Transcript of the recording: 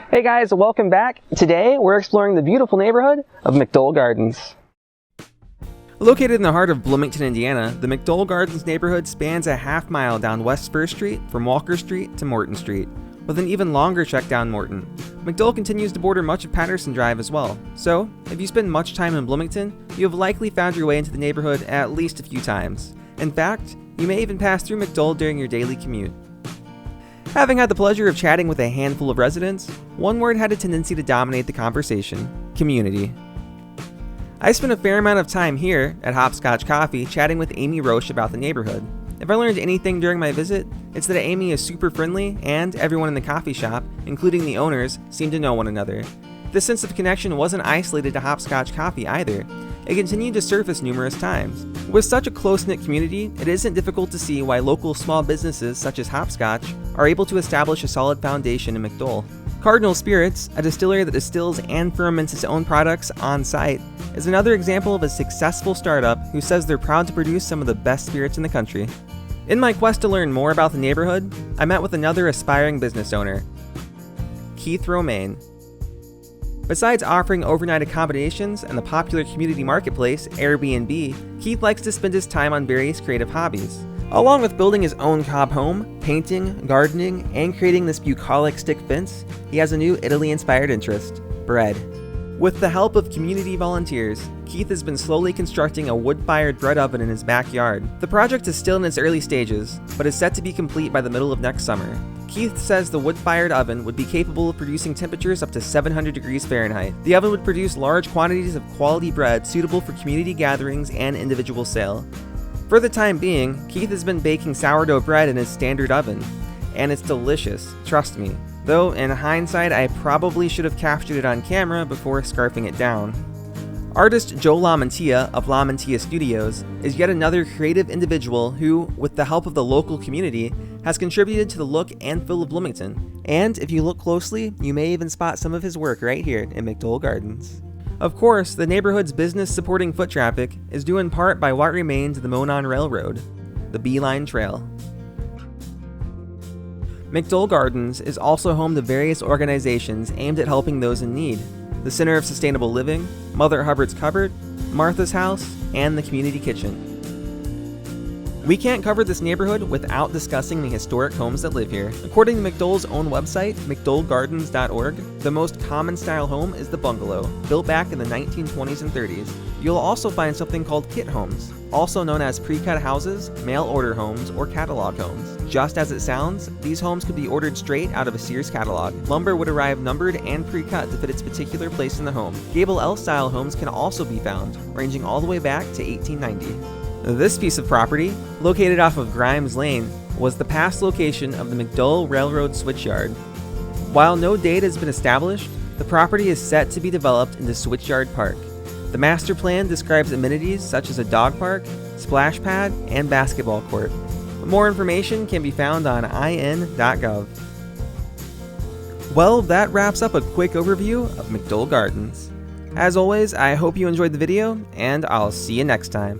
Hey guys, welcome back. Today we're exploring the beautiful neighborhood of McDoel Gardens. Located in the heart of Bloomington, Indiana, the McDoel Gardens neighborhood spans a half mile down West 1st Street from Walker Street to Morton Street, with an even longer trek down Morton. McDoel continues to border much of Patterson Drive as well, so if you spend much time in Bloomington, you have likely found your way into the neighborhood at least a few times. In fact, you may even pass through McDoel during your daily commute. Having had the pleasure of chatting with a handful of residents, one word had a tendency to dominate the conversation: community. I spent a fair amount of time here at Hopscotch Coffee chatting with Amy Roche about the neighborhood. If I learned anything during my visit, it's that Amy is super friendly and everyone in the coffee shop, including the owners, seem to know one another. This sense of connection wasn't isolated to Hopscotch Coffee either. It continued to surface numerous times. With such a close-knit community, it isn't difficult to see why local small businesses such as Hopscotch are able to establish a solid foundation in McDoel. Cardinal Spirits, a distillery that distills and ferments its own products on site, is another example of a successful startup who says they're proud to produce some of the best spirits in the country. In my quest to learn more about the neighborhood, I met with another aspiring business owner, Keith Romaine. Besides offering overnight accommodations and the popular community marketplace, Airbnb, Keith likes to spend his time on various creative hobbies. Along with building his own cob home, painting, gardening, and creating this bucolic stick fence, he has a new Italy-inspired interest: bread. With the help of community volunteers, Keith has been slowly constructing a wood-fired bread oven in his backyard. The project is still in its early stages, but is set to be complete by the middle of next summer. Keith says the wood-fired oven would be capable of producing temperatures up to 700 degrees Fahrenheit. The oven would produce large quantities of quality bread suitable for community gatherings and individual sale. For the time being, Keith has been baking sourdough bread in his standard oven, and it's delicious, trust me. Though, in hindsight, I probably should have captured it on camera before scarfing it down. Artist Joe LaMantia of LaMantia Studios is yet another creative individual who, with the help of the local community, has contributed to the look and feel of Bloomington. And if you look closely, you may even spot some of his work right here in McDoel Gardens. Of course, the neighborhood's business supporting foot traffic is due in part by what remains of the Monon Railroad, the Beeline Trail. McDoel Gardens is also home to various organizations aimed at helping those in need: the Center of Sustainable Living, Mother Hubbard's Cupboard, Martha's House, and the Community Kitchen. We can't cover this neighborhood without discussing the historic homes that live here. According to McDoel's own website, McDoelGardens.org, the most common style home is the bungalow, built back in the 1920s and 30s. You'll also find something called kit homes, also known as pre-cut houses, mail-order homes, or catalog homes. Just as it sounds, these homes could be ordered straight out of a Sears catalog. Lumber would arrive numbered and pre-cut to fit its particular place in the home. Gable-el style homes can also be found, ranging all the way back to 1890. This piece of property, located off of Grimes Lane, was the past location of the McDoel Railroad Switchyard. While no date has been established, the property is set to be developed into Switchyard Park. The master plan describes amenities such as a dog park, splash pad, and basketball court. More information can be found on in.gov. Well, that wraps up a quick overview of McDoel Gardens. As always, I hope you enjoyed the video, and I'll see you next time.